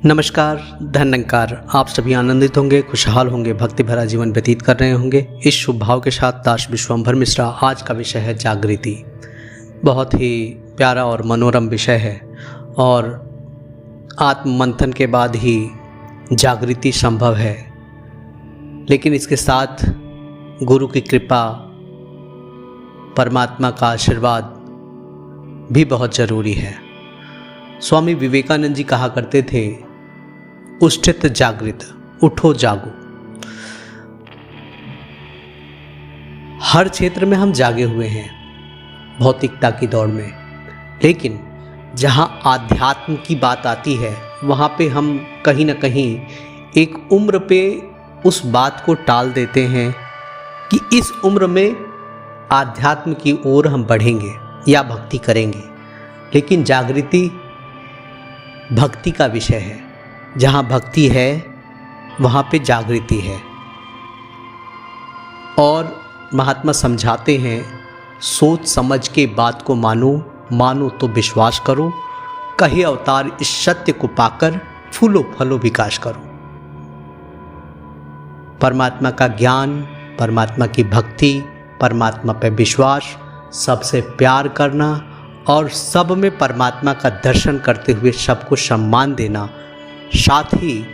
नमस्कार, धन्यकार। आप सभी आनंदित होंगे, खुशहाल होंगे, भक्ति भरा जीवन व्यतीत कर रहे होंगे। इस शुभ भाव के साथ दास विश्वंभर मिश्रा। आज का विषय है जागृति। बहुत ही प्यारा और मनोरम विषय है और आत्म मंथन के बाद ही जागृति संभव है, लेकिन इसके साथ गुरु की कृपा, परमात्मा का आशीर्वाद भी बहुत ज़रूरी है। स्वामी विवेकानंद जी कहा करते थे, उष्ठित जागृत, उठो जागो। हर क्षेत्र में हम जागे हुए हैं भौतिकता की दौड़ में, लेकिन जहाँ आध्यात्म की बात आती है वहाँ पे हम कहीं ना कहीं एक उम्र पे उस बात को टाल देते हैं कि इस उम्र में आध्यात्म की ओर हम बढ़ेंगे या भक्ति करेंगे। लेकिन जागृति भक्ति का विषय है। जहाँ भक्ति है वहाँ पे जागृति है। और महात्मा समझाते हैं, सोच समझ के बात को मानो, मानो तो विश्वास करो, कहे अवतार इस सत्य को पाकर फूलो फलो विकास करो। परमात्मा का ज्ञान, परमात्मा की भक्ति, परमात्मा पे विश्वास, सबसे प्यार करना और सब में परमात्मा का दर्शन करते हुए सबको सम्मान देना, साथ ही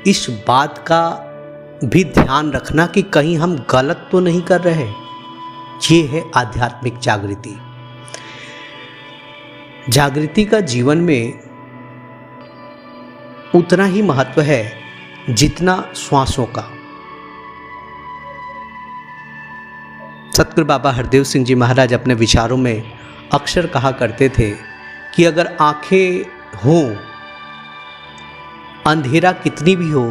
इस बात का भी ध्यान रखना कि कहीं हम गलत तो नहीं कर रहे। ये है आध्यात्मिक जागृति। जागृति का जीवन में उतना ही महत्व है जितना श्वासों का। सतगुरु बाबा हरदेव सिंह जी महाराज अपने विचारों में अक्सर कहा करते थे कि अगर आंखें हों, अंधेरा कितनी भी हो,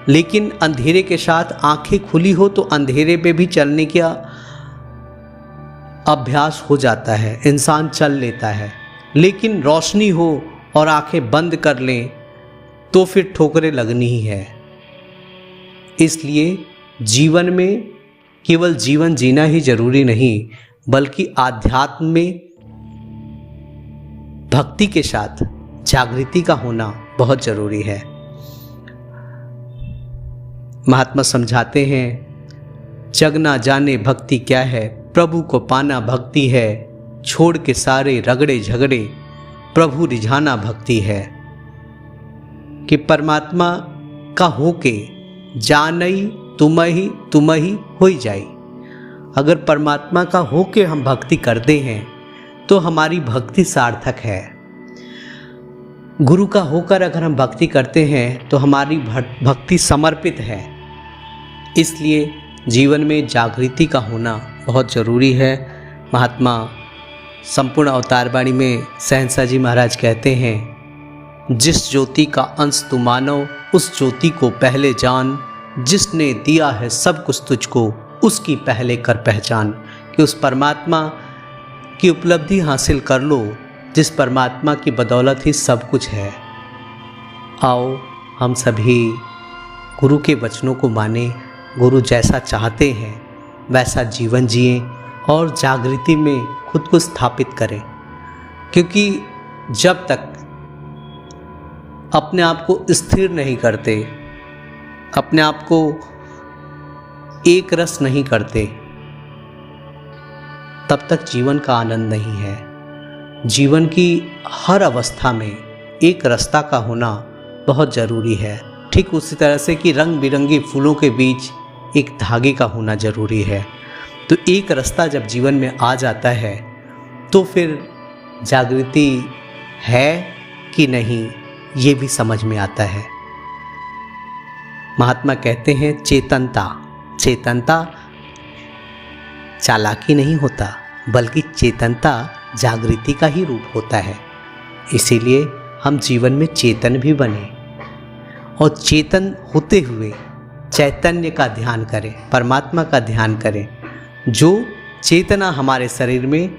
लेकिन अंधेरे के साथ आंखें खुली हो तो अंधेरे पे भी चलने का अभ्यास हो जाता है, इंसान चल लेता है। लेकिन रोशनी हो और आंखें बंद कर लें तो फिर ठोकरें लगनी ही है। इसलिए जीवन में केवल जीवन जीना ही जरूरी नहीं, बल्कि आध्यात्म में भक्ति के साथ जागृति का होना बहुत जरूरी है। महात्मा समझाते हैं, जग ना जाने भक्ति क्या है, प्रभु को पाना भक्ति है, छोड़ के सारे रगड़े झगड़े प्रभु रिझाना भक्ति है। कि परमात्मा का होके जानई तुम ही होई जाई। अगर परमात्मा का होके हम भक्ति करते हैं तो हमारी भक्ति सार्थक है। गुरु का होकर अगर हम भक्ति करते हैं तो हमारी भक्ति समर्पित है। इसलिए जीवन में जागृति का होना बहुत ज़रूरी है। महात्मा संपूर्ण अवतार वाणी में सहनसा जी महाराज कहते हैं, जिस ज्योति का अंश तू मानो उस ज्योति को पहले जान, जिसने दिया है सब कुछ तुझको उसकी पहले कर पहचान। कि उस परमात्मा की उपलब्धि हासिल कर लो जिस परमात्मा की बदौलत ही सब कुछ है। आओ हम सभी गुरु के वचनों को माने, गुरु जैसा चाहते हैं वैसा जीवन जिए और जागृति में खुद को स्थापित करें। क्योंकि जब तक अपने आप को स्थिर नहीं करते, अपने आप को एक रस नहीं करते, तब तक जीवन का आनंद नहीं है। जीवन की हर अवस्था में एक रास्ता का होना बहुत ज़रूरी है। ठीक उसी तरह से कि रंग बिरंगे फूलों के बीच एक धागे का होना ज़रूरी है। तो एक रास्ता जब जीवन में आ जाता है तो फिर जागृति है कि नहीं ये भी समझ में आता है। महात्मा कहते हैं, चेतनता चालाकी नहीं होता, बल्कि चेतनता जागृति का ही रूप होता है। इसीलिए हम जीवन में चेतन भी बने और चेतन होते हुए चैतन्य का ध्यान करें, परमात्मा का ध्यान करें। जो चेतना हमारे शरीर में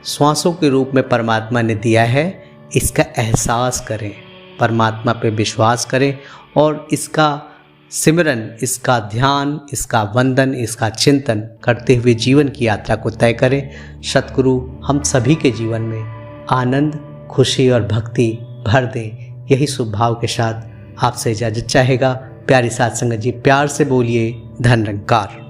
श्वासों के रूप में परमात्मा ने दिया है, इसका एहसास करें, परमात्मा पे विश्वास करें और इसका सिमरन, इसका ध्यान, इसका वंदन, इसका चिंतन करते हुए जीवन की यात्रा को तय करें। सतगुरु हम सभी के जीवन में आनंद, खुशी और भक्ति भर दें। यही शुभ भाव के साथ आपसे इजाजत चाहेगा प्यारी साध संगत जी। प्यार से बोलिए धन निरंकार।